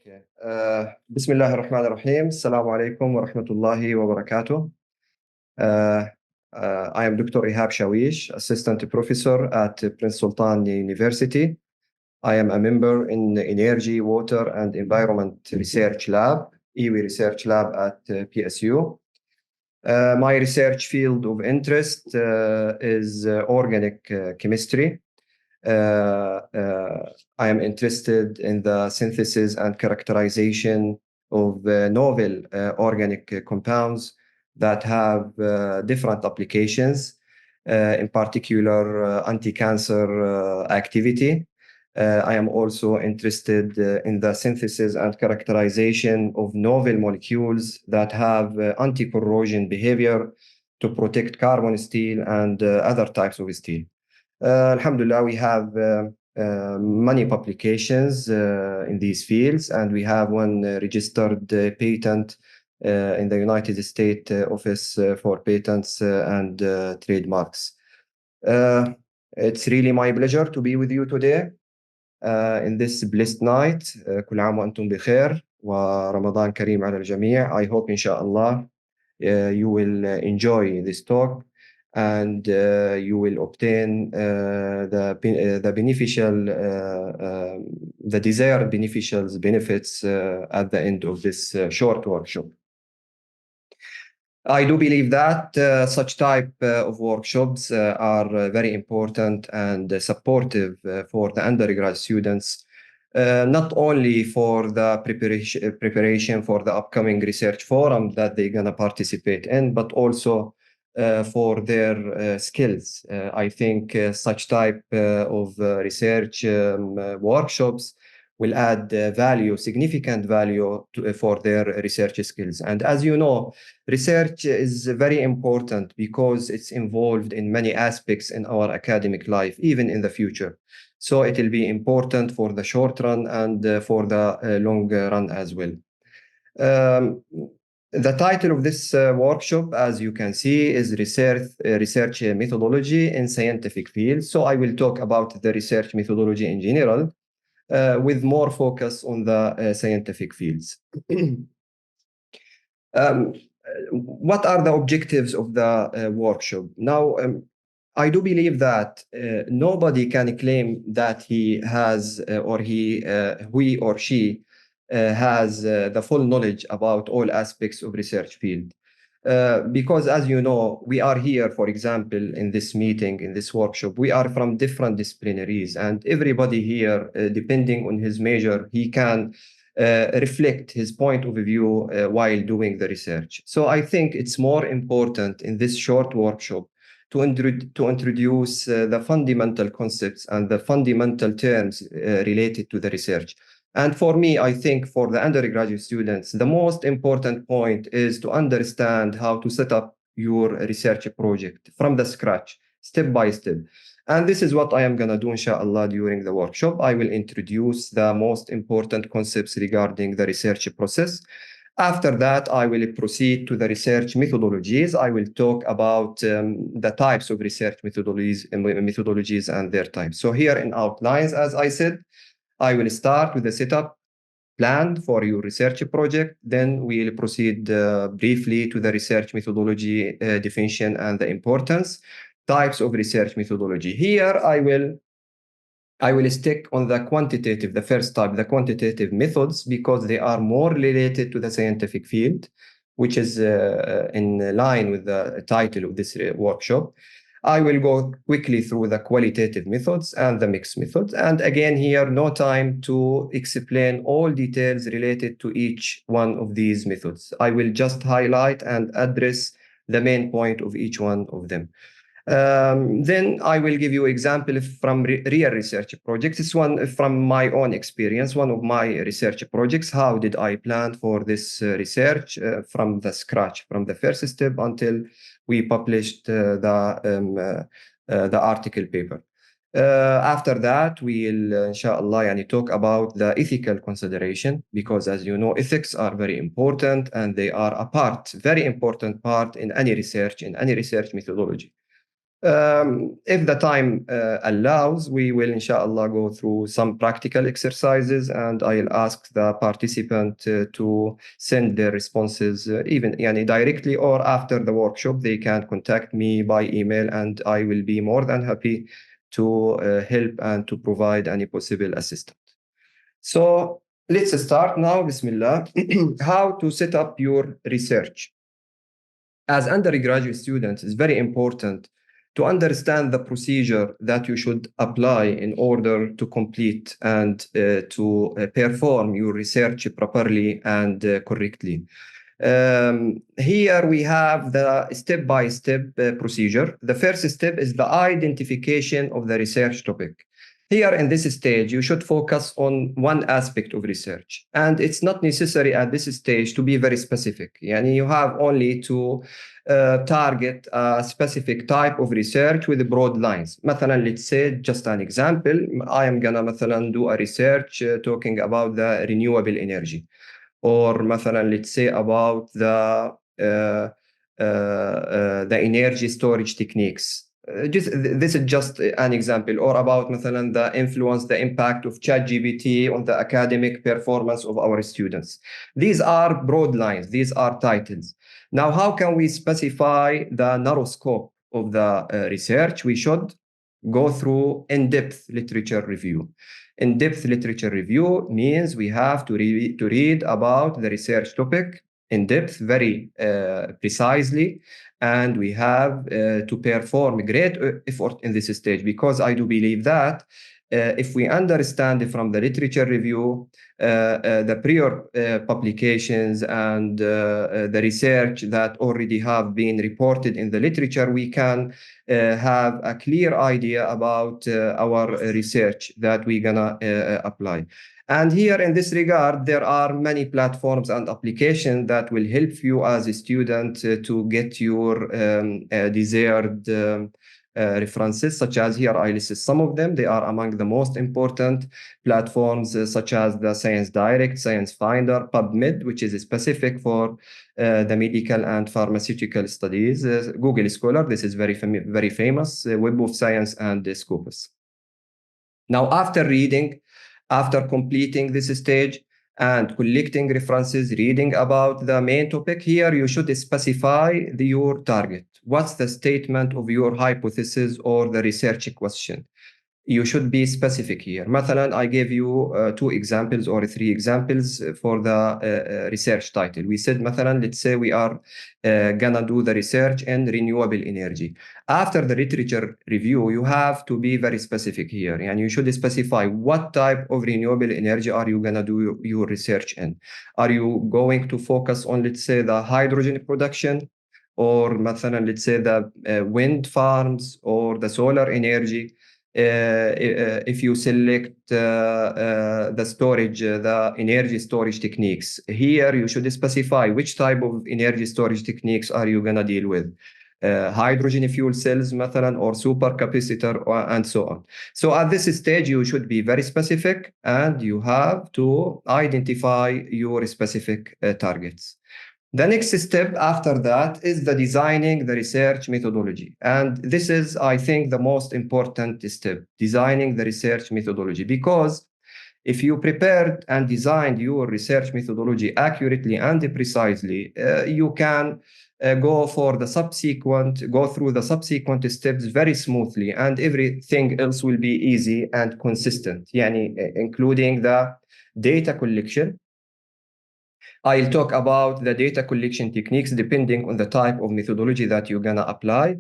Okay. Bismillah ar-Rahman ar-Rahim. Assalamu alaikum wa rahmatullahi wa barakatuh. I am Dr. Ihab Shawish, Assistant Professor at Prince Sultan University. I am a member in the Energy, Water and Environment Research Lab, EWI Research Lab at PSU. My research field of interest is organic chemistry. I am interested in the synthesis and characterization of novel organic compounds that have different applications, in particular anti-cancer activity. I am also interested in the synthesis and characterization of novel molecules that have anti-corrosion behavior to protect carbon steel and other types of steel. Alhamdulillah, we have many publications in these fields, and we have one registered patent in the United States Office for Patents and Trademarks. It's really my pleasure to be with you today in this blessed night. كل عام وأنتم بخير ورمضان كريم على الجميع. I hope inshallah you will enjoy this talk and you will obtain the desired benefits at the end of this short workshop. I do believe that such type of workshops are very important and supportive for the undergrad students, not only for the preparation for the upcoming research forum that they're going to participate in, but also for their skills. I think such type of research workshops will add significant value for their research skills. And as you know, research is very important because it's involved in many aspects in our academic life, even in the future. So it will be important for the short run and for the long run as well. The title of this workshop, as you can see, is Research Methodology in Scientific Fields. So I will talk about the research methodology in general, with more focus on the scientific fields. What are the objectives of the workshop? Now, I do believe that nobody can claim that he has he or she has the full knowledge about all aspects of research field. Because as you know, we are here, for example, in this meeting, in this workshop, we are from different disciplinaries, and everybody here, depending on his major, he can reflect his point of view while doing the research. So I think it's more important in this short workshop to introduce the fundamental concepts and the fundamental terms related to the research. And for me, I think for the undergraduate students, the most important point is to understand how to set up your research project from the scratch, step by step. And this is what I am going to do, inshallah, during the workshop. I will introduce the most important concepts regarding the research process. After that, I will proceed to the research methodologies. I will talk about the types of research methodologies and their types. So here in outlines, as I said, I will start with the setup plan for your research project. Then we'll proceed briefly to the research methodology definition and the importance, types of research methodology. Here I will stick on the quantitative, the first type, the quantitative methods, because they are more related to the scientific field, which is in line with the title of this workshop. I will go quickly through the qualitative methods and the mixed methods. And again, here, no time to explain all details related to each one of these methods. I will just highlight and address the main point of each one of them. Then I will give you examples from real research projects. This one from my own experience, one of my research projects. How did I plan for this research from the scratch, from the first step until we published the article paper. After that, we'll, inshallah, talk about the ethical consideration, because as you know, ethics are very important and they are a very important part in any research methodology. If the time allows, we will, inshallah, go through some practical exercises, and I'll ask the participant to send their responses even directly or after the workshop. They can contact me by email, and I will be more than happy to help and to provide any possible assistance. So let's start now, Bismillah. How to set up your research. As undergraduate students, it's very important to understand the procedure that you should apply in order to complete and to perform your research properly and correctly. Here we have the step-by-step procedure. The first step is the identification of the research topic. Here in this stage, you should focus on one aspect of research. And it's not necessary at this stage to be very specific. You have only to target a specific type of research with broad lines. مثلا, let's say, just an example, I am gonna مثلا do a research talking about the renewable energy. Or مثلا, let's say about the energy storage techniques. This is just an example. Or about مثلا, the impact of ChatGPT on the academic performance of our students. These are broad lines. These are titles. Now, how can we specify the narrow scope of the research? We should go through in-depth literature review. In-depth literature review means we have to read about the research topic in depth, very precisely, and we have to perform great effort in this stage, because I do believe that if we understand from the literature review the prior publications and the research that already have been reported in the literature, we can have a clear idea about our research that we're gonna apply. And here in this regard, there are many platforms and applications that will help you as a student to get your desired references, such as here I listed some of them. They are among the most important platforms, such as the Science Direct, Science Finder, PubMed, which is specific for the medical and pharmaceutical studies, Google Scholar, this is very famous, Web of Science, and Scopus. Now, after reading, after completing this stage and collecting references, reading about the main topic, here you should specify your target. What's the statement of your hypothesis or the research question? You should be specific here. مثلا, I gave you 2 examples or 3 examples for the research title. We said, مثلا, let's say we are gonna do the research in renewable energy. After the literature review, you have to be very specific here, and you should specify what type of renewable energy are you gonna do your research in. Are you going to focus on, let's say, the hydrogen production, or مثلا, let's say the wind farms or the solar energy? If you select the storage, the energy storage techniques, here you should specify which type of energy storage techniques are you gonna deal with. Hydrogen fuel cells, مثلا, or supercapacitor, and so on. So at this stage, you should be very specific, and you have to identify your specific targets. The next step after that is the designing the research methodology. And this is, I think, the most important step, designing the research methodology, because if you prepared and designed your research methodology accurately and precisely, you can go through the subsequent steps very smoothly, and everything else will be easy and consistent, including the data collection. I'll talk about the data collection techniques depending on the type of methodology that you're going to apply,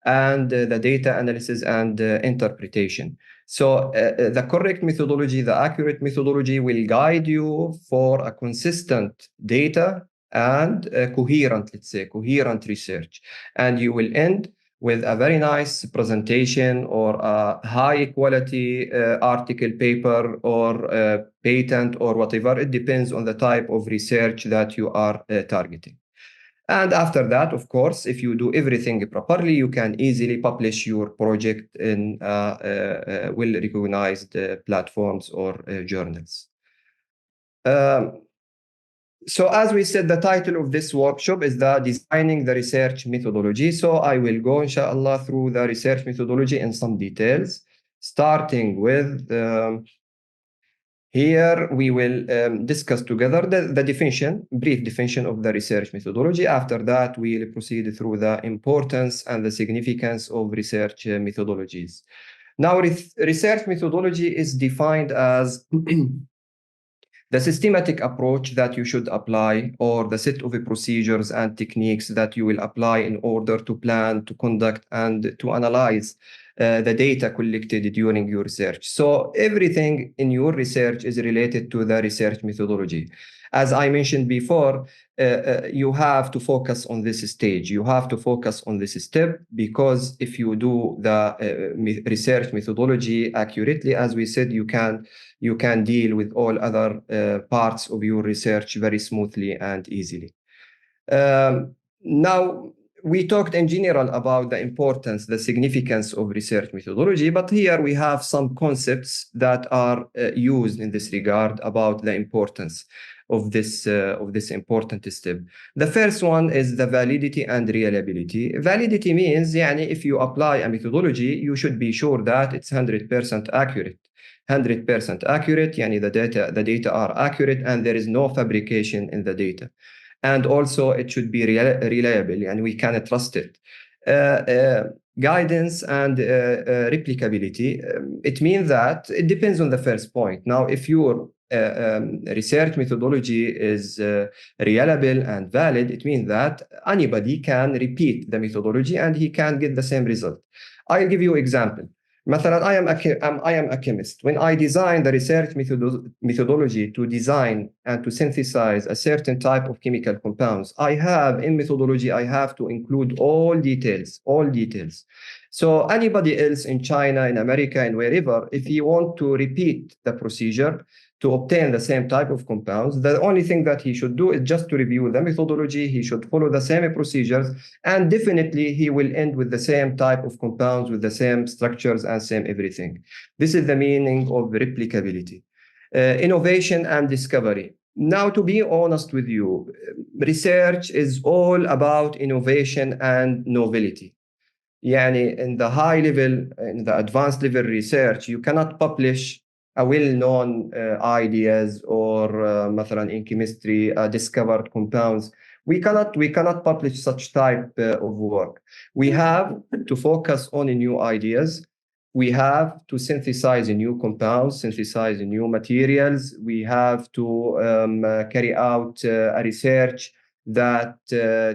and the data analysis and interpretation. So the correct methodology, the accurate methodology will guide you for a consistent data and coherent, let's say, coherent research. And you will end with a very nice presentation or a high quality article, paper, or patent, or whatever. It depends on the type of research that you are targeting. And after that, of course, if you do everything properly, you can easily publish your project in well-recognized platforms or journals. So as we said, the title of this workshop is the Designing the Research Methodology. So I will go, inshallah, through the research methodology in some details, starting with here we will discuss together the definition, brief definition of the research methodology. After that, we'll proceed through the importance and the significance of research methodologies. Now, research methodology is defined as the systematic approach that you should apply, or the set of procedures and techniques that you will apply in order to plan, to conduct, and to analyze the data collected during your research. So everything in your research is related to the research methodology. As I mentioned before, you have to focus on this stage. You have to focus on this step, because if you do the research methodology accurately, as we said, you can deal with all other parts of your research very smoothly and easily. Now, we talked in general about the importance, the significance of research methodology, but here we have some concepts that are used in this regard about the importance of this important step. The first one is the validity and reliability. Validity means, if you apply a methodology, you should be sure that it's 100% accurate. 100% accurate, the data are accurate and there is no fabrication in the data. And also it should be reliable and we can trust it. Guidance and replicability, it means that it depends on the first point. Now, if your research methodology is reliable and valid, it means that anybody can repeat the methodology and he can get the same result. I'll give you an example. مثلا, I am a chemist. When I design the research methodology to design and to synthesize a certain type of chemical compounds, in methodology, I have to include all details. So anybody else in China, in America, and wherever, if you want to repeat the procedure to obtain the same type of compounds, the only thing that he should do is just to review the methodology. He should follow the same procedures, and definitely he will end with the same type of compounds, with the same structures and same everything. This is the meaning of replicability. Innovation and discovery. Now, to be honest with you, research is all about innovation and novelty. In the high level, in the advanced level research, you cannot publish a well-known ideas or مثلا in chemistry discovered compounds. We cannot publish such type of work. We have to focus on new ideas. We have to synthesize new compounds, synthesize new materials. We have to carry out a research that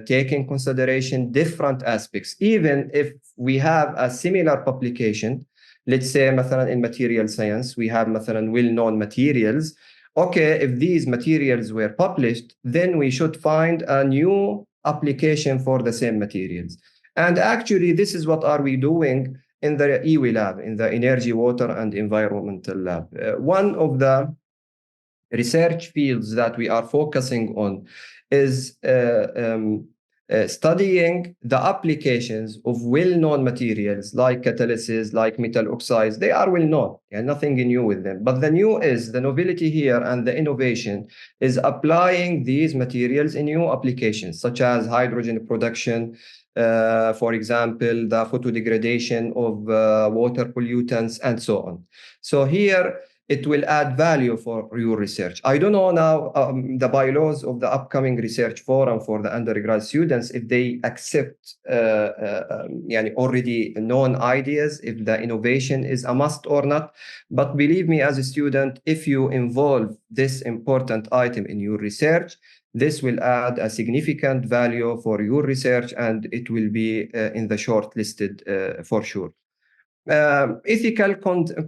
take in consideration different aspects. Even if we have a similar publication, let's say مثلا in material science, we have مثلا well-known materials. Okay, if these materials were published, then we should find a new application for the same materials. And actually, this is what are we doing in the EWE lab, in the Energy, Water, and Environmental lab. One of the research fields that we are focusing on is studying the applications of well-known materials like catalysis, like metal oxides. They are well-known, nothing new with them. But the new is, the novelty here and the innovation is applying these materials in new applications, such as hydrogen production, for example, the photodegradation of water pollutants, and so on. So here, it will add value for your research. I don't know now the bylaws of the upcoming research forum for the undergrad students, if they accept already known ideas, if the innovation is a must or not. But believe me, as a student, if you involve this important item in your research, this will add a significant value for your research, and it will be in the shortlisted for sure. Ethical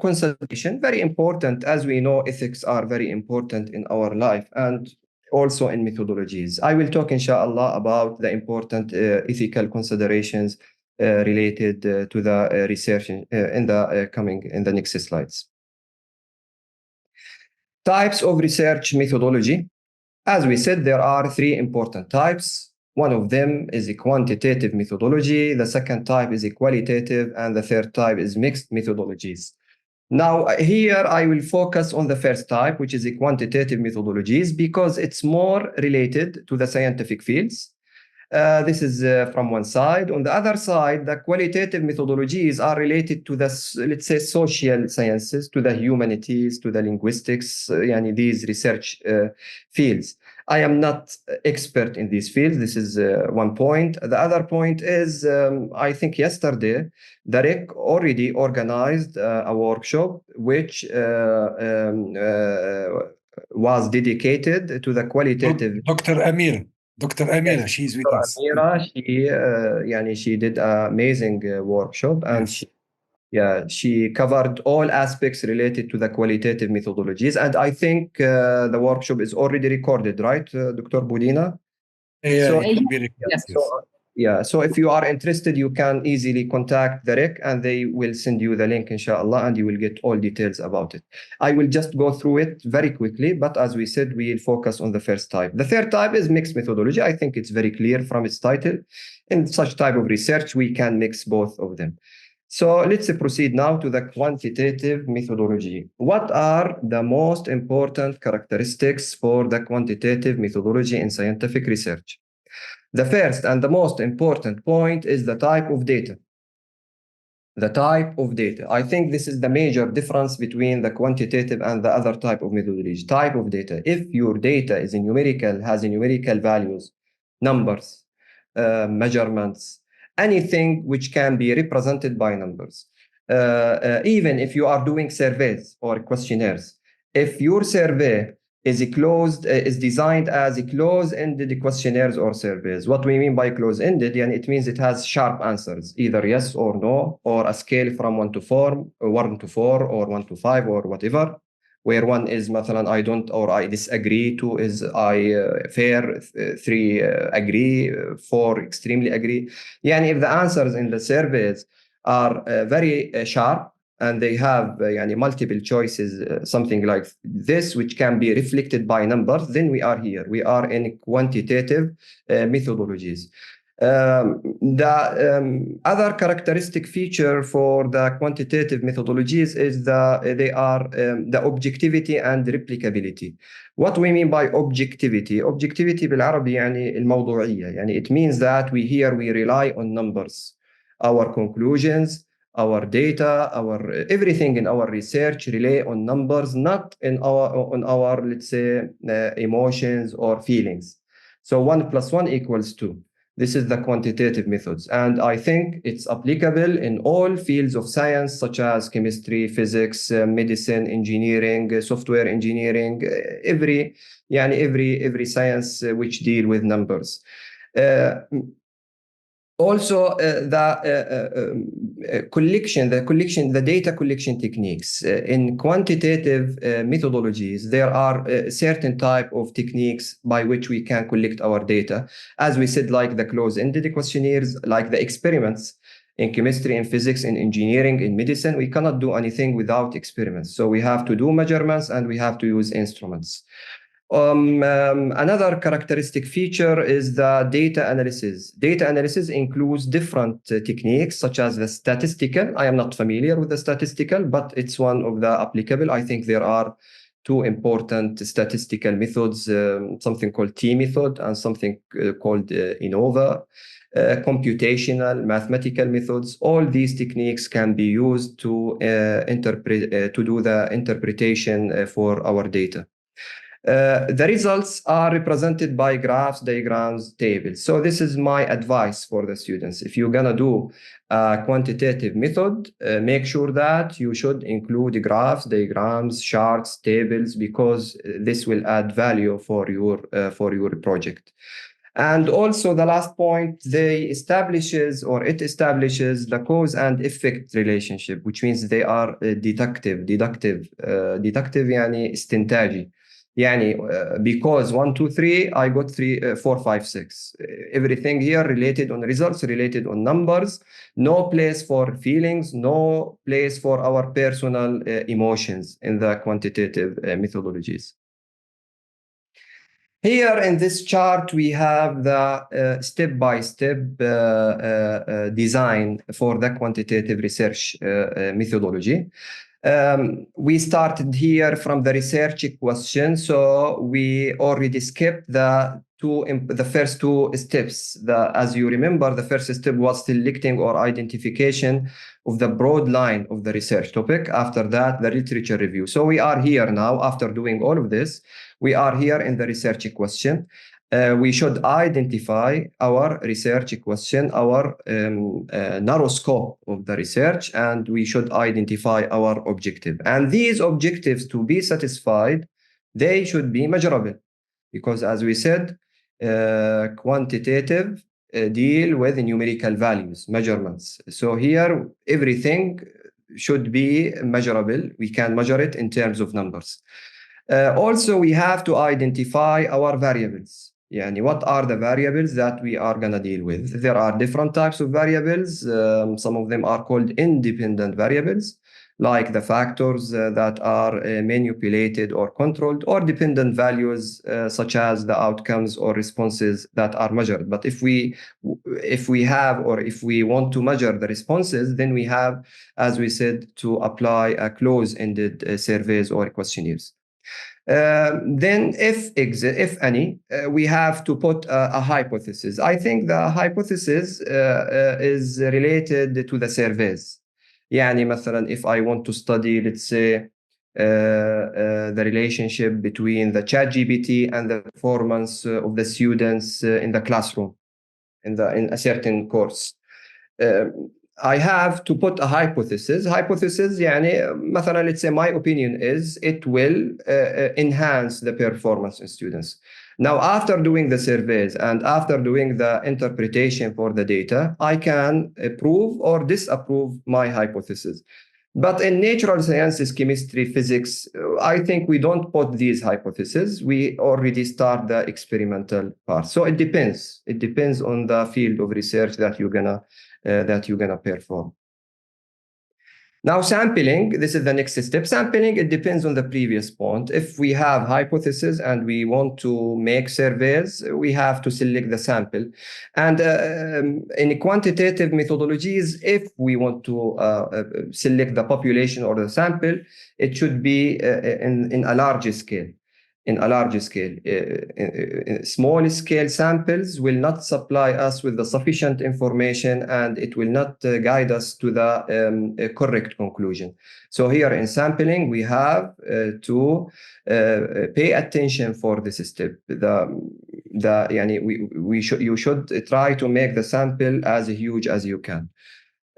consultation, very important. As we know, ethics are very important in our life and also in methodologies. I will talk, inshallah, about the important ethical considerations related to the research in the next slides. Types of research methodology. As we said, there are three important types. One of them is a quantitative methodology. The second type is a qualitative, and the third type is mixed methodologies. Now, here I will focus on the first type, which is the quantitative methodologies, because it's more related to the scientific fields. This is from one side. On the other side, the qualitative methodologies are related to the, let's say, social sciences, to the humanities, to the linguistics, these research fields. I am not expert in these fields. This is one point. The other point is, I think yesterday, Derek already organized a workshop which was dedicated to the qualitative. Dr. Amira. Dr. Amira, Yes, she's with Dr. us. Amira, she did an amazing workshop, and Yes. she covered all aspects related to the qualitative methodologies. And I think the workshop is already recorded, right, Dr. Budina? Yeah, So, it will be recorded, yes. So if you are interested, you can easily contact the RIC and they will send you the link, inshallah, and you will get all details about it. I will just go through it very quickly, but as we said, we'll focus on the first type. The third type is mixed methodology. I think it's very clear from its title. In such type of research, we can mix both of them. So let's proceed now to the quantitative methodology. What are the most important characteristics for the quantitative methodology in scientific research? The first and the most important point is the type of data. The type of data. I think this is the major difference between the quantitative and the other type of methodology. Type of data. If your data is numerical, has numerical values, numbers, measurements, anything which can be represented by numbers. Even if you are doing surveys or questionnaires, if your survey is designed as close-ended questionnaires or surveys. What we mean by close-ended, it means it has sharp answers, either yes or no, or a scale from 1 to 4, 1 to 4, or 1 to 5, or whatever. Where 1 is مثلا I don't or I disagree, 2 is I fair, 3 agree, 4 extremely agree. If the answers in the surveys are very sharp, and they have multiple choices, something like this, which can be reflected by numbers, then we are here. We are in quantitative methodologies. The other characteristic feature for the quantitative methodologies is they are the objectivity and replicability. What we mean by objectivity? Objectivity بالعربي الموضوعية. It means that we rely on numbers. Our conclusions, our data, everything in our research rely on numbers, not on our let's say emotions or feelings. So 1 + 1 = 2. This is the quantitative methods, and I think it's applicable in all fields of science, such as chemistry, physics, medicine, engineering, software engineering, every science which deal with numbers. Also, the data collection techniques. In quantitative methodologies, there are certain type of techniques by which we can collect our data. As we said, like the close-ended questionnaires, like the experiments in chemistry, in physics, in engineering, in medicine, we cannot do anything without experiments. So we have to do measurements and we have to use instruments. Another characteristic feature is the data analysis. Data analysis includes different techniques, such as the statistical. I am not familiar with the statistical, but it's one of the applicable. I think there are two important statistical methods, something called T method and something called INOVA. Computational, mathematical methods. All these techniques can be used to do the interpretation for our data. The results are represented by graphs, diagrams, tables. So this is my advice for the students. If you're gonna do a quantitative method, make sure that you should include graphs, diagrams, charts, tables, because this will add value for your project. And also the last point, it establishes the cause and effect relationship, which means they are deductive يعني استنتاجي. Because 1, 2, 3, I got 3, 4, 5, 6. Everything here related on results, related on numbers. No place for feelings, no place for our personal emotions in the quantitative methodologies. Here in this chart, we have the step-by-step design for the quantitative research methodology. We started here from the research question, so we already skipped the first two steps. As you remember, the first step was selecting or identification of the broad line of the research topic. After that, the literature review. So we are here now, after doing all of this, we are here in the research question. We should identify our research question, our narrow scope of the research, and we should identify our objective. And these objectives, to be satisfied, they should be measurable, because as we said, quantitative deal with numerical values, measurements. So here, everything should be measurable. We can measure it in terms of numbers. Also, we have to identify our variables. Yani, what are the variables that we are going to deal with? There are different types of variables. Some of them are called independent variables, like the factors that are manipulated or controlled, or dependent values such as the outcomes or responses that are measured. But if we want to measure the responses, then we have, as we said, to apply a close-ended surveys or questionnaires. Then if any, we have to put a hypothesis. I think the hypothesis is related to the surveys. يعني مثلا, if I want to study, let's say, the relationship between the ChatGPT and the performance of the students in the classroom, in a certain course. I have to put a hypothesis. Hypothesis, يعني مثلا, let's say my opinion is it will enhance the performance in students. Now, after doing the surveys and after doing the interpretation for the data, I can approve or disapprove my hypothesis. But in natural sciences, chemistry, physics, I think we don't put these hypotheses. We already start the experimental part. So it depends. It depends on the field of research that you're gonna perform. Now, sampling, this is the next step. Sampling, it depends on the previous point. If we have hypotheses and we want to make surveys, we have to select the sample. And in quantitative methodologies, if we want to select the population or the sample, it should be in a larger scale. In a larger scale. Small scale samples will not supply us with the sufficient information, and it will not guide us to the correct conclusion. So here in sampling, we have to pay attention for this step. You should try to make the sample as huge as you can.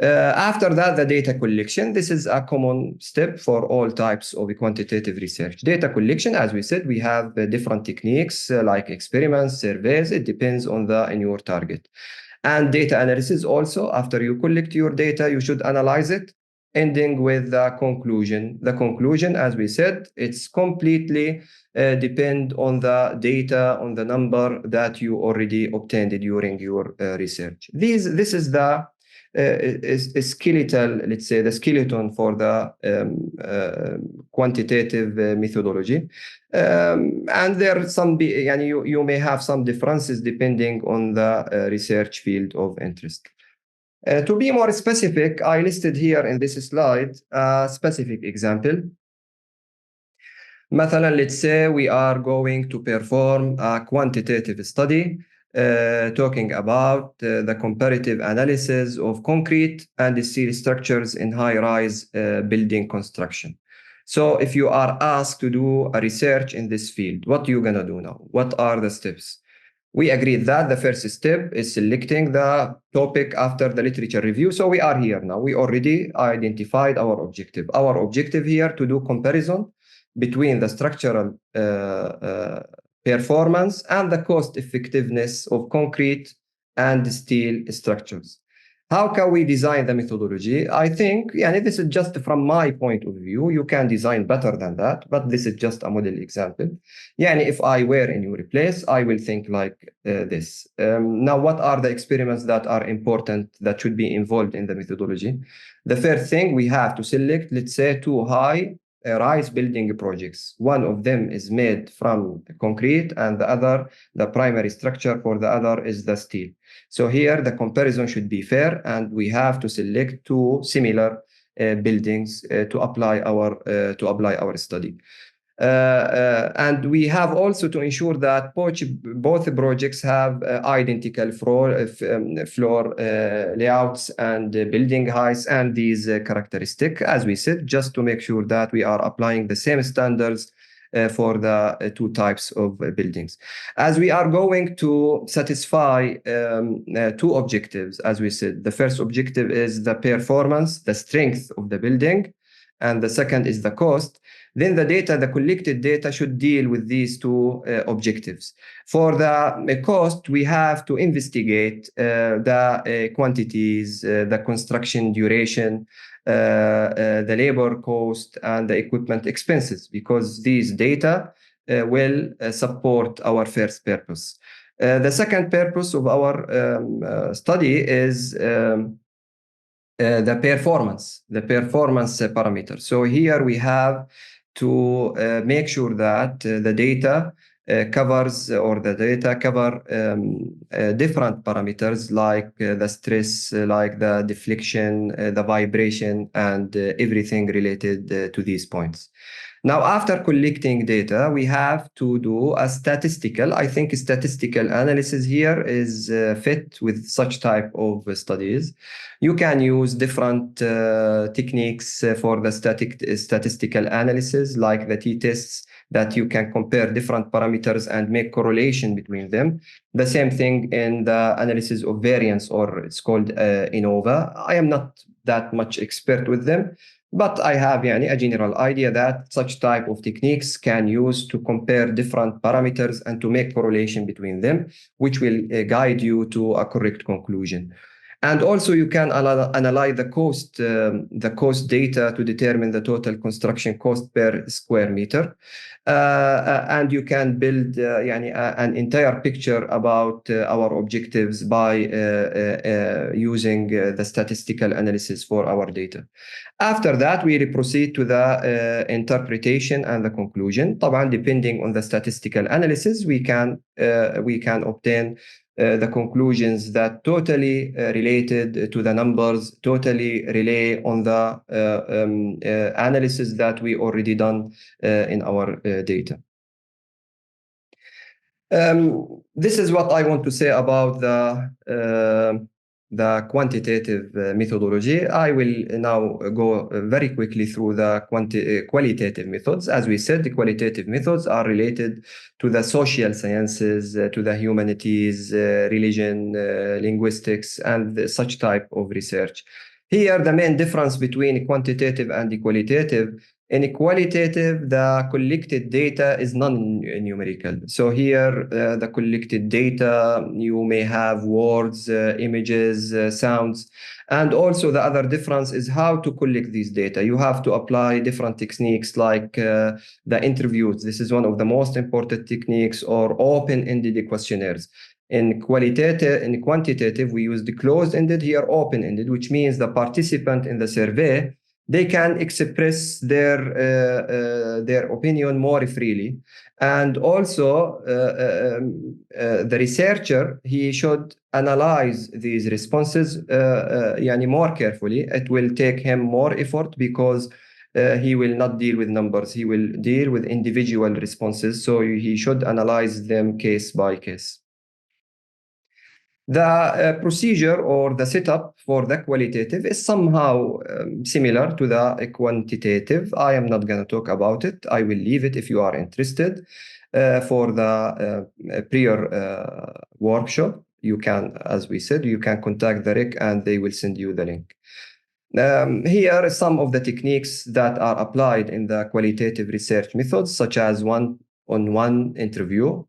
After that, the data collection. This is a common step for all types of quantitative research. Data collection, as we said, we have different techniques like experiments, surveys. It depends on your target. And data analysis also. After you collect your data, you should analyze it, ending with the conclusion. The conclusion, as we said, it's completely depend on the data, on the number that you already obtained during your research. This is the skeletal, let's say, the skeleton for the quantitative methodology. And there are some, you may have some differences depending on the research field of interest. To be more specific, I listed here in this slide a specific example. مثلا, let's say we are going to perform a quantitative study talking about the comparative analysis of concrete and steel structures in high-rise building construction. So if you are asked to do a research in this field, what are you going to do now? What are the steps? We agreed that the first step is selecting the topic after the literature review. So we are here now. We already identified our objective. Our objective here to do comparison between the structural performance and the cost effectiveness of concrete and steel structures. How can we design the methodology? I think, this is just from my point of view. You can design better than that, but this is just a model example. If I were in your place, I will think like this. Now, what are the experiments that are important that should be involved in the methodology? The first thing, we have to select, let's say, two high-rise building projects. One of them is made from concrete, and the primary structure for the other is the steel. So here, the comparison should be fair, and we have to select two similar buildings to apply our study. And we have also to ensure that both projects have identical floor layouts and building heights and these characteristics, as we said, just to make sure that we are applying the same standards for the two types of buildings. As we are going to satisfy two objectives, as we said, the first objective is the performance, the strength of the building, and the second is the cost. Then the collected data should deal with these two objectives. For the cost, we have to investigate the quantities, the construction duration, the labor cost, and the equipment expenses, because these data will support our first purpose. The second purpose of our study is the performance parameter. So here we have to make sure that the data cover different parameters like the stress, like the deflection, the vibration, and everything related to these points. Now, after collecting data, we have to do a statistical analysis here is fit with such type of studies. You can use different techniques for the statistical analysis, like the t-tests, that you can compare different parameters and make correlation between them. The same thing in the analysis of variance, or it's called ANOVA. I am not that much expert with them, but I have a general idea that such type of techniques can use to compare different parameters and to make correlation between them, which will guide you to a correct conclusion. And also you can analyze the cost data to determine the total construction cost per square meter. And you can build an entire picture about our objectives by using the statistical analysis for our data. After that, we proceed to the interpretation and the conclusion. طبعا, depending on the statistical analysis, we can obtain the conclusions that totally related to the numbers, totally rely on the analysis that we already done in our data. This is what I want to say about the quantitative methodology. I will now go very quickly through the qualitative methods. As we said, the qualitative methods are related to the social sciences, to the humanities, religion, linguistics, and such type of research. Here, the main difference between quantitative and the qualitative: in qualitative, the collected data is non-numerical. So here, the collected data, you may have words, images, sounds. And also the other difference is how to collect these data. You have to apply different techniques like the interviews. This is one of the most important techniques, or open-ended questionnaires. In quantitative, we use the closed-ended, here open-ended, which means the participant in the survey, they can express their opinion more freely. And also, the researcher, he should analyze these responses more carefully. It will take him more effort because he will not deal with numbers. He will deal with individual responses. So he should analyze them case by case. The procedure or the setup for the qualitative is somehow similar to the quantitative. I am not going to talk about it. I will leave it if you are interested. For the prior workshop, you can, as we said, you can contact the RIC and they will send you the link. Here are some of the techniques that are applied in the qualitative research methods, such as one-on-one interview,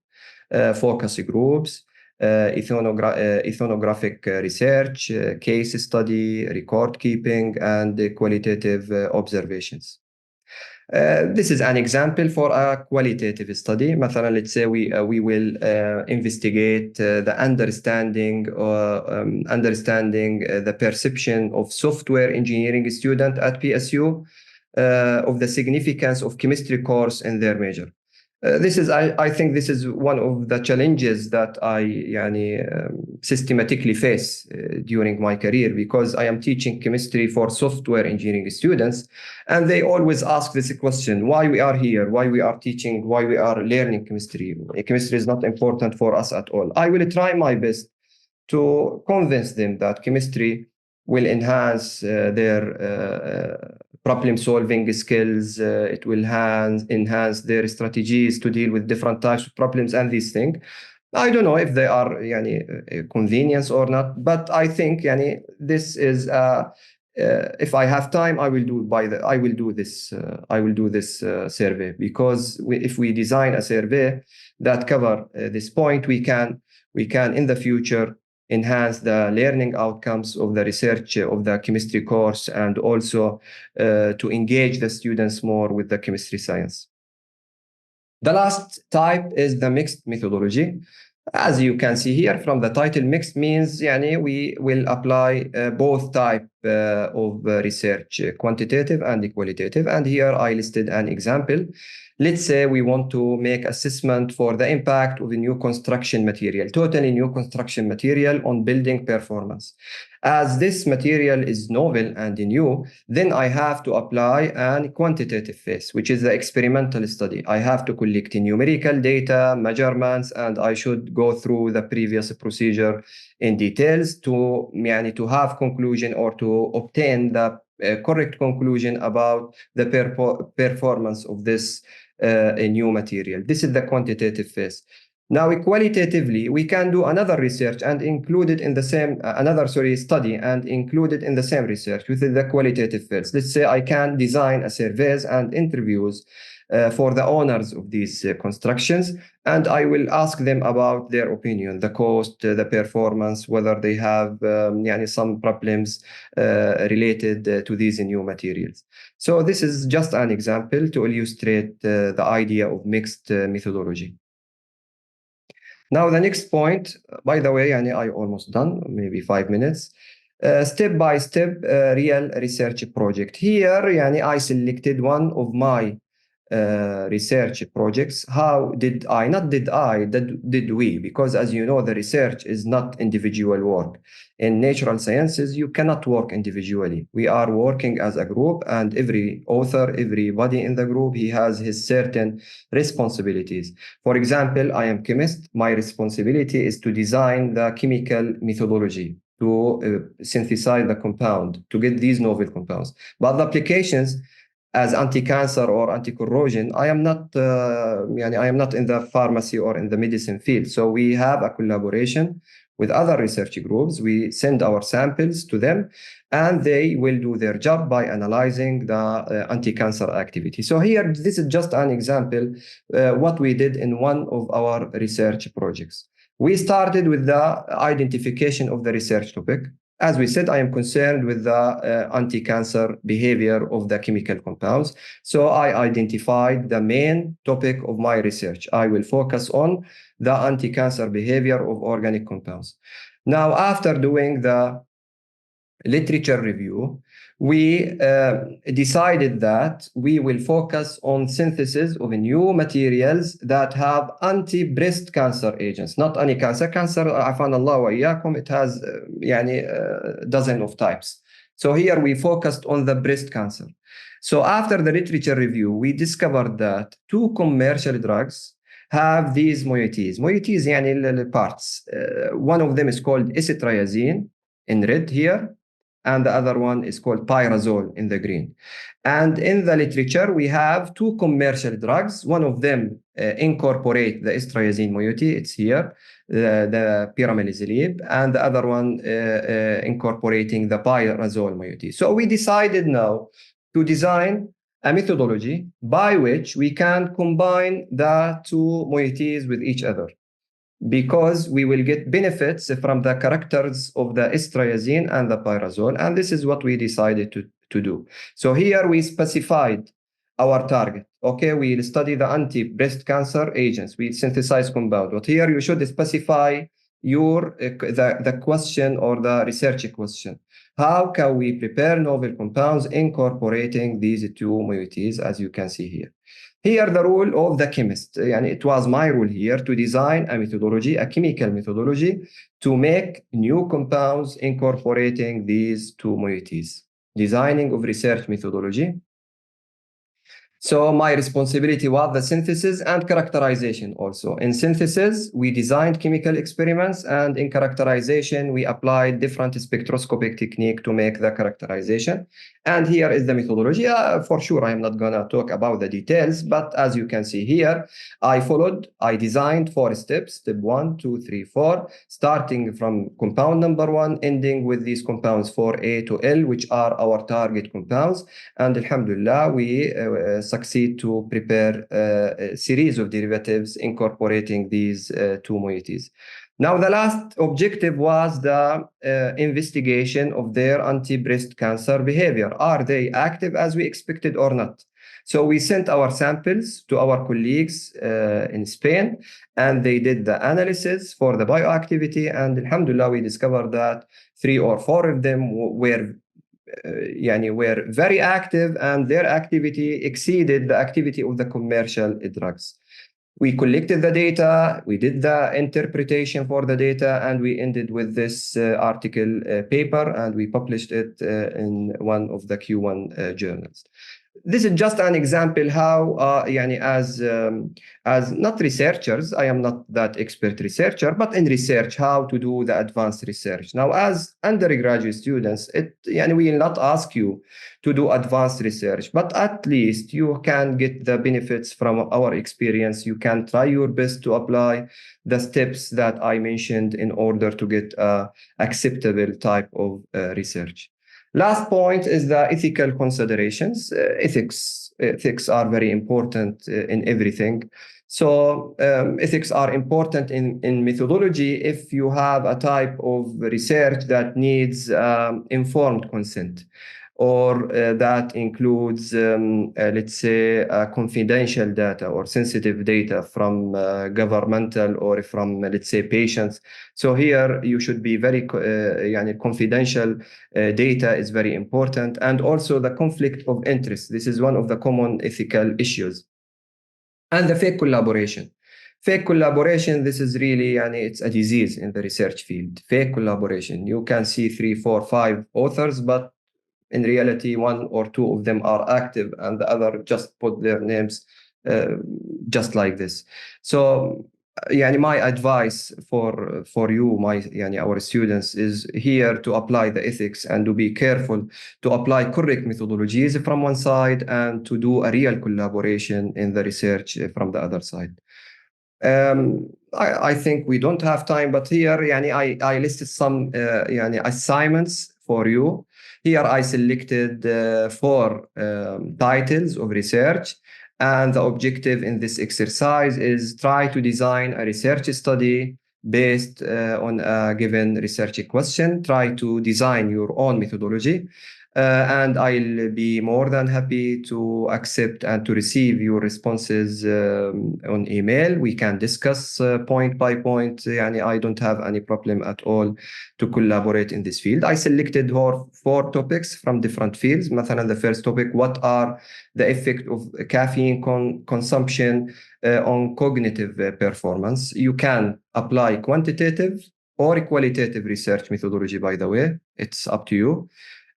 focus groups, ethnographic research, case study, record keeping, and qualitative observations. This is an example for a qualitative study. مثلا, let's say we will investigate the understanding the perception of software engineering student at PSU of the significance of chemistry course in their major. I think this is one of the challenges that I systematically face during my career, because I am teaching chemistry for software engineering students, and they always ask this question: why we are here, why we are teaching, why we are learning chemistry. Chemistry is not important for us at all. I will try my best to convince them that chemistry will enhance their problem-solving skills. It will enhance their strategies to deal with different types of problems and these things. I don't know if they are convenience or not, but I think this is if I have time, I will do this survey, because if we design a survey that cover this point, we can in the future enhance the learning outcomes of the research of the chemistry course, and also to engage the students more with the chemistry science. The last type is the mixed methodology. As you can see here from the title, mixed means we will apply both type of research, quantitative and qualitative. And here I listed an example. Let's say we want to make assessment for the impact of a new construction material, totally new construction material, on building performance. As this material is novel and new, then I have to apply a quantitative phase, which is the experimental study. I have to collect numerical data, measurements, and I should go through the previous procedure in details to have conclusion, or to obtain the correct conclusion about the performance of this new material. This is the quantitative phase. Now, qualitatively, we can do another research and include it in the same, study and include it in the same research within the qualitative phase. Let's say I can design a surveys and interviews for the owners of these constructions, and I will ask them about their opinion, the cost, the performance, whether they have some problems related to these new materials. So this is just an example to illustrate the idea of mixed methodology. Now, the next point, by the way, I almost done, maybe 5 minutes. Step-by-step real research project. Here, I selected one of my research projects. How did I? Not did I, did we? Because as you know, the research is not individual work. In natural sciences, you cannot work individually. We are working as a group, and every author, everybody in the group, he has his certain responsibilities. For example, I am chemist. My responsibility is to design the chemical methodology to synthesize the compound, to get these novel compounds. But the applications as anti-cancer or anti-corrosion, I am not in the pharmacy or in the medicine field. So we have a collaboration with other research groups. We send our samples to them, and they will do their job by analyzing the anti-cancer activity. So here, this is just an example what we did in one of our research projects. We started with the identification of the research topic. As we said, I am concerned with the anti-cancer behavior of the chemical compounds. So I identified the main topic of my research. I will focus on the anti-cancer behavior of organic compounds. Now, after doing the literature review, we decided that we will focus on synthesis of new materials that have anti-breast cancer agents, not any cancer. Cancer, afanallah wa iyyakum, it has dozen of types. So here we focused on the breast cancer. So after the literature review, we discovered that 2 commercial drugs have these moieties. Moieties, parts. One of them is called estriazine in red here, and the other one is called pyrazole in the green. And in the literature, we have 2 commercial drugs. One of them incorporate the estriazine moiety, it's here, the pyramidazolib, and the other one incorporating the pyrazole moiety. So we decided now to design a methodology by which we can combine the 2 moieties with each other, because we will get benefits from the characters of the estriazine and the pyrazole. And this is what we decided to do. So here we specified our target. Okay, we'll study the anti-breast cancer agents. We synthesize compound. But here you should specify the question or the research question. How can we prepare novel compounds incorporating these two moieties, as you can see here? Here, the role of the chemist. It was my role here to design a methodology, a chemical methodology, to make new compounds incorporating these two moieties. Designing of research methodology. So my responsibility was the synthesis and characterization also. In synthesis, we designed chemical experiments, and in characterization, we applied different spectroscopic technique to make the characterization. And here is the methodology. For sure, I am not gonna talk about the details, but as you can see here, I designed 4 steps, step 1, 2, 3, 4, starting from compound number 1, ending with these compounds 4A to L, which are our target compounds. And alhamdulillah, we succeed to prepare a series of derivatives incorporating these two moieties. Now, the last objective was the investigation of their anti-breast cancer behavior. Are they active as we expected or not? So we sent our samples to our colleagues in Spain, and they did the analysis for the bioactivity. And alhamdulillah, we discovered that 3 or 4 of them were very active, and their activity exceeded the activity of the commercial drugs. We collected the data, we did the interpretation for the data, and we ended with this article paper, and we published it in one of the Q1 journals. This is just an example how, as not researchers, I am not that expert researcher, but in research, how to do the advanced research. Now, as undergraduate students, we will not ask you to do advanced research, but at least you can get the benefits from our experience. You can try your best to apply the steps that I mentioned in order to get an acceptable type of research. Last point is the ethical considerations. Ethics are very important in everything. So ethics are important in methodology if you have a type of research that needs informed consent, or that includes, let's say, confidential data or sensitive data from governmental or from, let's say, patients. So here you should be very, confidential data is very important. And also the conflict of interest. This is one of the common ethical issues. And the fake collaboration. Fake collaboration, this is really, it's a disease in the research field. Fake collaboration. You can see 3, 4, 5 authors, but in reality, 1 or 2 of them are active, and the other just put their names just like this. So, my advice for you, our students, is here to apply the ethics and to be careful to apply correct methodologies from one side, and to do a real collaboration in the research from the other side. I think we don't have time, but here, I listed some assignments for you. Here I selected 4 titles of research, and the objective in this exercise is try to design a research study based on a given research question. Try to design your own methodology. And I'll be more than happy to accept and to receive your responses on email. We can discuss point by point. I don't have any problem at all to collaborate in this field. I selected 4 topics from different fields. مثلا, the first topic, what are the effect of caffeine consumption on cognitive performance? You can apply quantitative or qualitative research methodology, by the way. It's up to you.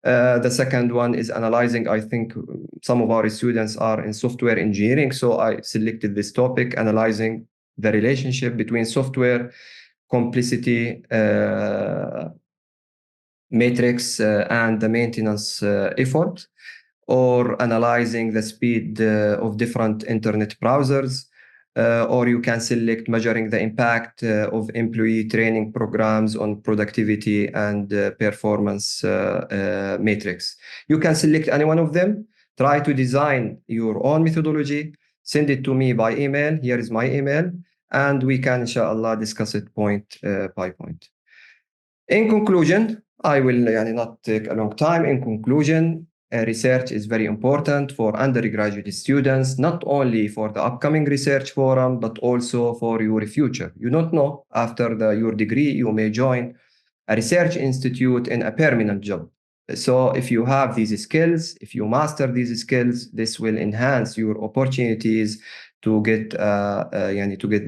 The second one is analyzing. I think some of our students are in software engineering, so I selected this topic, analyzing the relationship between software complexity matrix and the maintenance effort, or analyzing the speed of different internet browsers. Or you can select measuring the impact of employee training programs on productivity and performance matrix. You can select any one of them. Try to design your own methodology. Send it to me by email. Here is my email. And we can, inshallah, discuss it point by point. In conclusion, I will not take a long time. In conclusion, research is very important for undergraduate students, not only for the upcoming research forum, but also for your future. You don't know, after your degree, you may join a research institute in a permanent job. So if you have these skills, if you master these skills, this will enhance your opportunities to get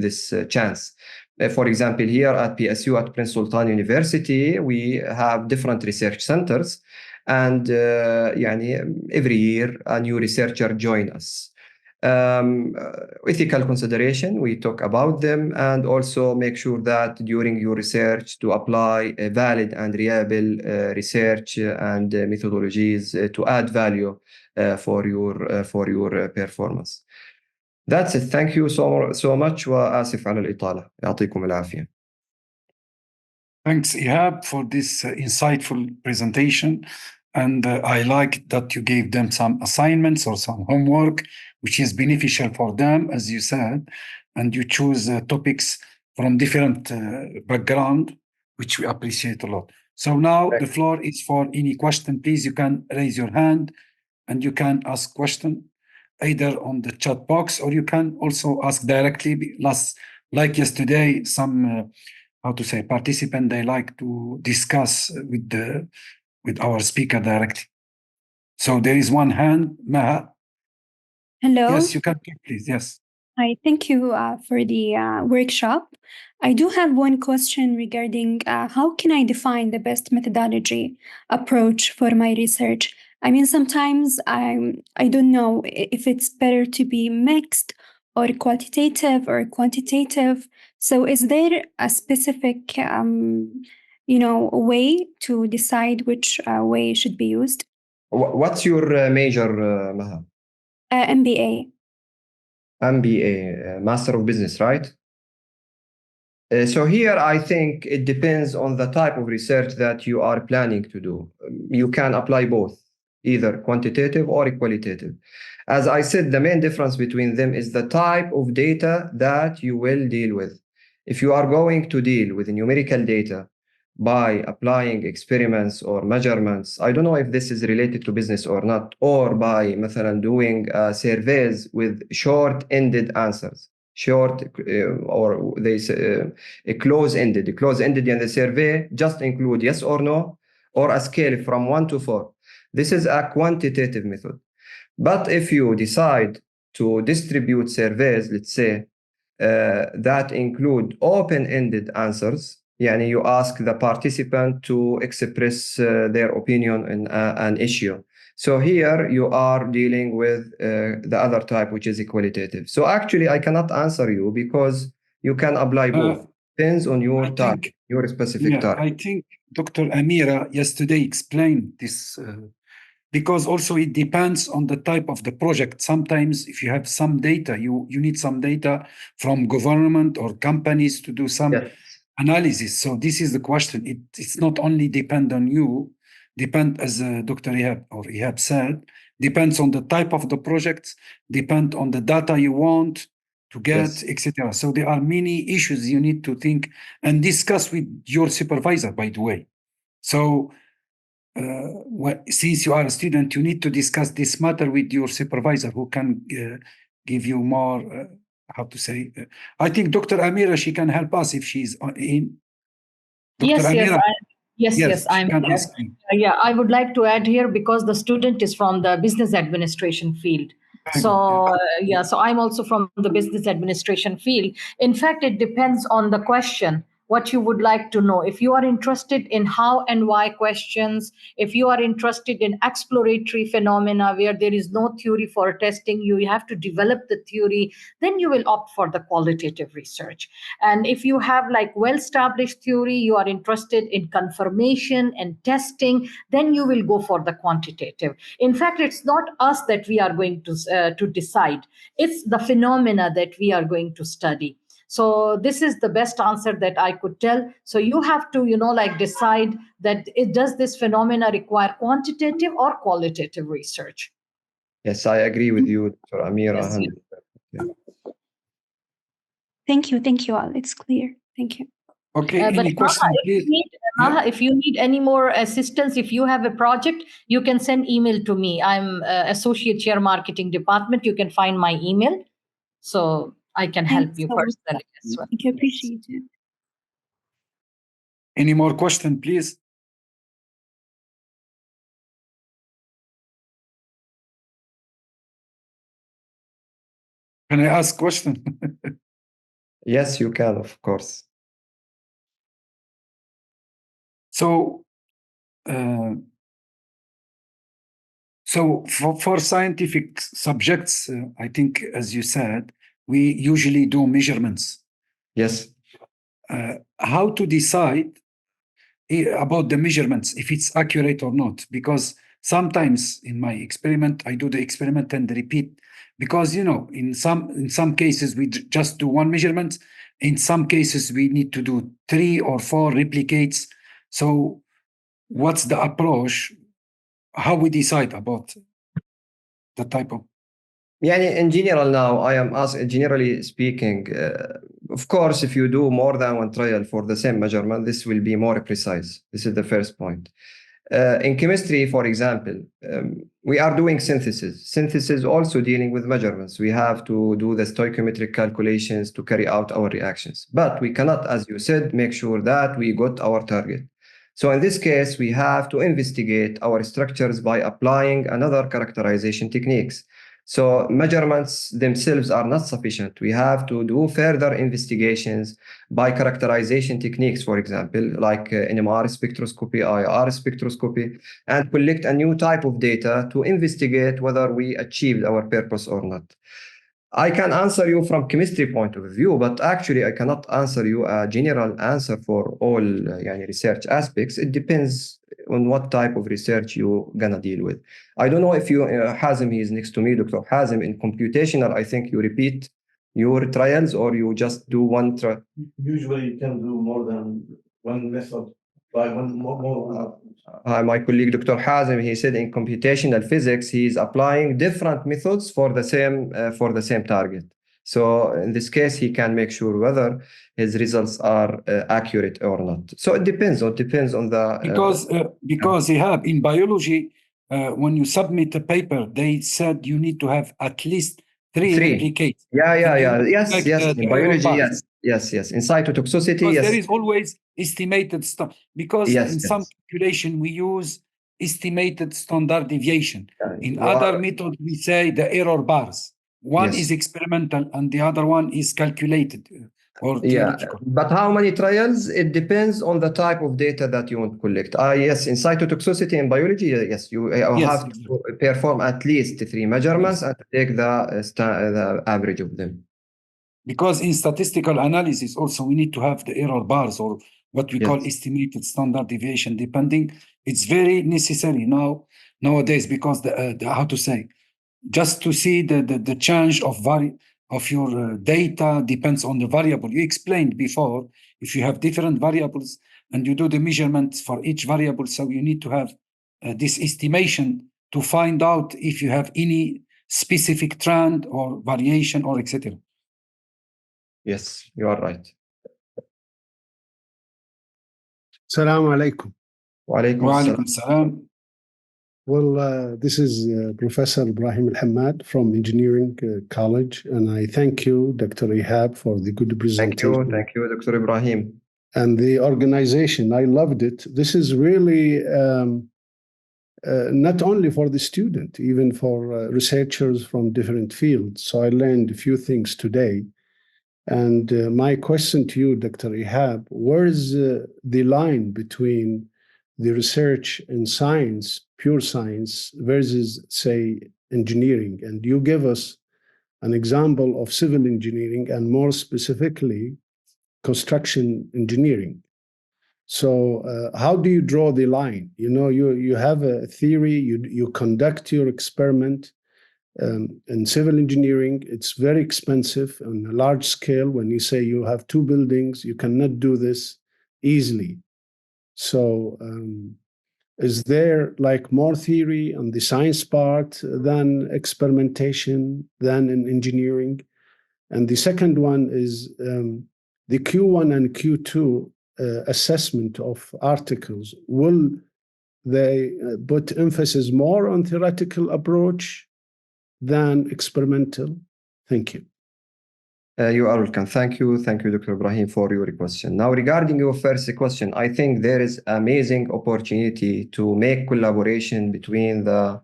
this chance. For example, here at PSU, at Prince Sultan University, we have different research centers, and every year a new researcher join us. Ethical consideration, we talk about them, and also make sure that during your research to apply a valid and reliable research and methodologies to add value for your performance. That's it. Thank you so much. وآسف على الإطالة. يعطيكم العافية. Thanks, Ihab, for this insightful presentation. And I like that you gave them some assignments or some homework, which is beneficial for them, as you said. And you choose topics from different background, which we appreciate a lot. So now the floor is for any question. Please, you can raise your hand and you can ask question either on the chat box, or you can also ask directly. Like yesterday, some participant, they like to discuss with our speaker directly. So there is one hand, Maha. Hello. Yes, you can talk, please. Yes. Hi, thank you for the workshop. I do have one question regarding how can I define the best methodology approach for my research? I mean, sometimes I don't know if it's better to be mixed or qualitative or quantitative. So is there a specific way to decide which way should be used? What's your major, Maha? MBA. MBA, Master of Business, right? So here, I think it depends on the type of research that you are planning to do. You can apply both, either quantitative or qualitative. As I said, the main difference between them is the type of data that you will deal with. If you are going to deal with numerical data by applying experiments or measurements, I don't know if this is related to business or not, or by doing surveys with short-ended answers. Or they say close-ended. Close-ended in the survey just include yes or no, or a scale from 1 to 4. This is a quantitative method. But if you decide to distribute surveys, let's say, that include open-ended answers, you ask the participant to express their opinion on an issue. So here you are dealing with the other type, which is qualitative. So actually, I cannot answer you because you can apply both. Depends on your type, your specific type. I think Dr. Amira yesterday explained this because also it depends on the type of the project. Sometimes if you have some data, you need some data from government or companies to do some analysis. So this is the question. It's not only depend on you, as Dr. Ihab said, depends on the type of the projects, depend on the data you want to get, etc. So there are many issues you need to think and discuss with your supervisor, by the way. So since you are a student, you need to discuss this matter with your supervisor, who can give you more, I think Dr. Amira, she can help us if she's in. Dr. Amira? Yes, I'm here. Yeah, I would like to add here, because the student is from the business administration field. So I'm also from the business administration field. In fact, it depends on the question, what you would like to know. If you are interested in how and why questions, if you are interested in exploratory phenomena where there is no theory for testing, you have to develop the theory, then you will opt for the qualitative research. And if you have like well-established theory, you are interested in confirmation and testing, then you will go for the quantitative. In fact, it's not us that we are going to decide. It's the phenomena that we are going to study. So this is the best answer that I could tell. So you have to, decide that does this phenomena require quantitative or qualitative research? Yes, I agree with you, Dr. Amira. Yes. Thank you all. It's clear. Thank you. Okay, But any question, please? If you need any more assistance, if you have a project, you can send email to me. I'm Associate Chair Marketing Department. You can find my email. So I can help you personally as well. Thank you, appreciate it. Any more question, please? Can I ask question? Yes, you can, of course. So for scientific subjects, I think, as you said, we usually do measurements. Yes. How to decide about the measurements, if it's accurate or not? Because sometimes in my experiment, I do the experiment and repeat, because in some cases we just do one measurement. In some cases we need to do 3 or 4 replicates. So what's the approach? How we decide about the type of? In general now, I am asking, generally speaking, of course, if you do more than one trial for the same measurement, this will be more precise. This is the first point. In chemistry, for example, we are doing synthesis. Synthesis also dealing with measurements. We have to do the stoichiometric calculations to carry out our reactions. But we cannot, as you said, make sure that we got our target. So in this case, we have to investigate our structures by applying another characterization techniques. So measurements themselves are not sufficient. We have to do further investigations by characterization techniques, for example, like NMR spectroscopy, IR spectroscopy, and collect a new type of data to investigate whether we achieved our purpose or not. I can answer you from chemistry point of view, but actually I cannot answer you a general answer for all research aspects. It depends on what type of research you're gonna deal with. I don't know if you, Hazem, he is next to me, Dr. Hazem, in computational, I think you repeat your trials or you just do one trial? Usually you can do more than one method by one more. My colleague, Dr. Hazem, he said in computational physics, he is applying different methods for the same target. So in this case, he can make sure whether his results are accurate or not. So it depends on the because Ihab, in biology, when you submit a paper, they said you need to have at least 3 replicates. Yes. In biology, yes. In cytotoxicity, because yes. There is always estimated stuff. Because in some calculation we use estimated standard deviation. In other methods, we say the error bars. One is experimental and the other one is calculated or theoretical. But how many trials? It depends on the type of data that you want to collect. Yes, in cytotoxicity in biology, yes, you have to perform at least 3 measurements and take the average of them. Because in statistical analysis also we need to have the error bars, or what we call estimated standard deviation, depending. It's very necessary nowadays, because how to say, just to see the change of your data depends on the variable. You explained before, if you have different variables and you do the measurements for each variable, so you need to have this estimation to find out if you have any specific trend or variation or etc. Yes, you are right. Assalamu alaikum. Wa alaikum salam. Well, this is Professor Ibrahim Al-Hammad from Engineering College, and I thank you, Dr. Ihab, for the good presentation. Thank you, Dr. Ibrahim. And the organization, I loved it. This is really not only for the student, even for researchers from different fields. So I learned a few things today. And my question to you, Dr. Ihab, where is the line between the research in science, pure science, versus, say, engineering? And you give us an example of civil engineering and more specifically, construction engineering. So how do you draw the line? You have a theory, you conduct your experiment. In civil engineering, it's very expensive on a large scale. When you say you have 2 buildings, you cannot do this easily. So is there like more theory on the science part than experimentation, than in engineering? And the second one is the Q1 and Q2 assessment of articles, will they put emphasis more on theoretical approach than experimental? Thank you. You are welcome. Thank you, Dr. Ibrahim, for your question. Now, regarding your first question, I think there is amazing opportunity to make collaboration between the,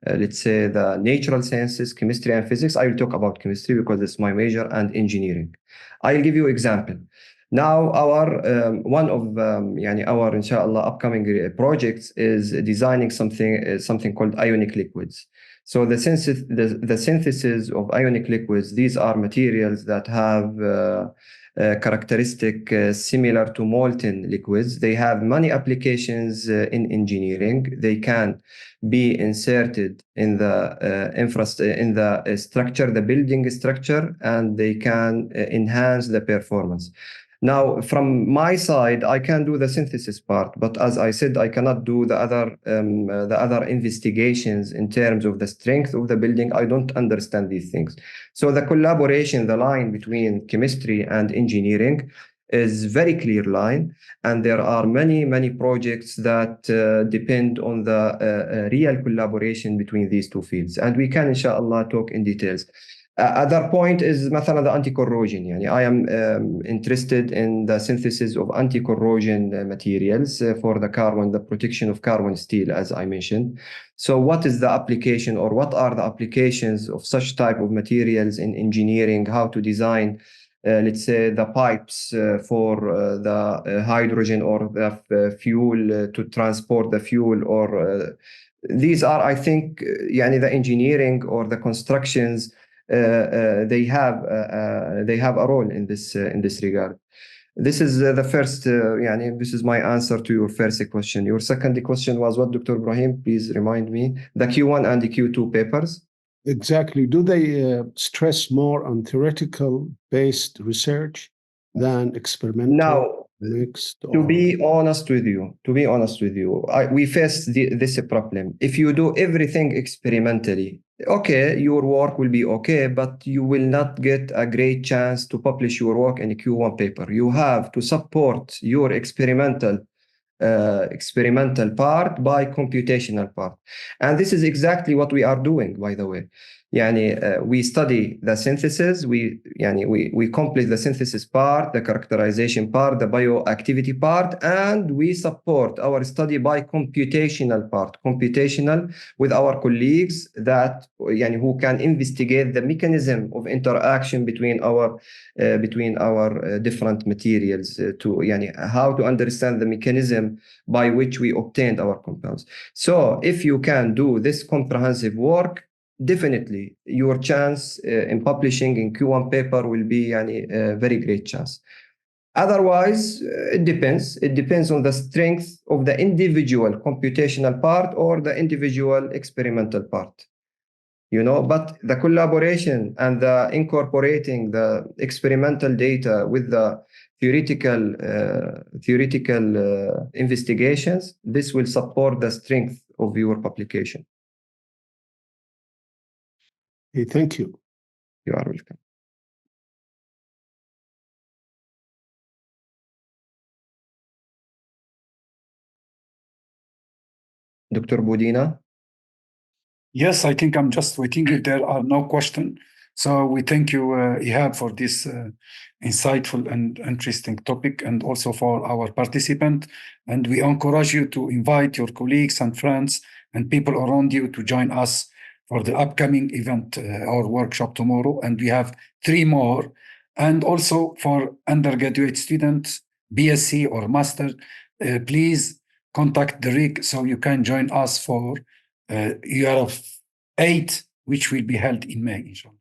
let's say, the natural sciences, chemistry and physics. I will talk about chemistry because it's my major, and engineering. I'll give you example. Now, our one of our inshallah upcoming projects is designing something called ionic liquids. So the synthesis of ionic liquids, these are materials that have characteristic similar to molten liquids. They have many applications in engineering. They can be inserted in the structure, the building structure, and they can enhance the performance. Now, from my side, I can do the synthesis part, but as I said, I cannot do the other investigations in terms of the strength of the building. I don't understand these things. So the collaboration, the line between chemistry and engineering is very clear line, and there are many projects that depend on the real collaboration between these two fields, and we can inshallah talk in details. Other point is مثلا the anti-corrosion. I am interested in the synthesis of anti-corrosion materials for the carbon, the protection of carbon steel, as I mentioned. So what is the application, or what are the applications of such type of materials in engineering? How to design, let's say, the pipes for the hydrogen or the fuel to transport the fuel, or these are, I think, the engineering or the constructions. They have a role in this regard. This is the first. This is my answer to your first question. Your second question was what, Dr. Ibrahim? Please remind me. The Q1 and the Q2 papers. Exactly. Do they stress more on theoretical-based research than experimental? Now, mixed? To be honest with you, we face this problem. If you do everything experimentally, okay, your work will be okay, but you will not get a great chance to publish your work in a Q1 paper. You have to support your experimental part by computational part. And this is exactly what we are doing, by the way. We study the synthesis, we complete the synthesis part, the characterization part, the bioactivity part, and we support our study by computational part, with our colleagues that who can investigate the mechanism of interaction between our different materials, to how to understand the mechanism by which we obtained our compounds. So if you can do this comprehensive work, definitely your chance in publishing in Q1 paper will be a very great chance. Otherwise, it depends. It depends on the strength of the individual computational part or the individual experimental part. But the collaboration and the incorporating the experimental data with the theoretical investigations, this will support the strength of your publication. Hey, thank you. You are welcome. Dr. Budina? Yes, I think I'm just waiting if there are no questions. So we thank you, Ihab, for this insightful and interesting topic, and also for our participant. And we encourage you to invite your colleagues and friends and people around you to join us for the upcoming event, our workshop tomorrow. And we have 3 more. And also for undergraduate students, BSc or master, please contact the RIG so you can join us for URF8, which will be held in May, inshallah.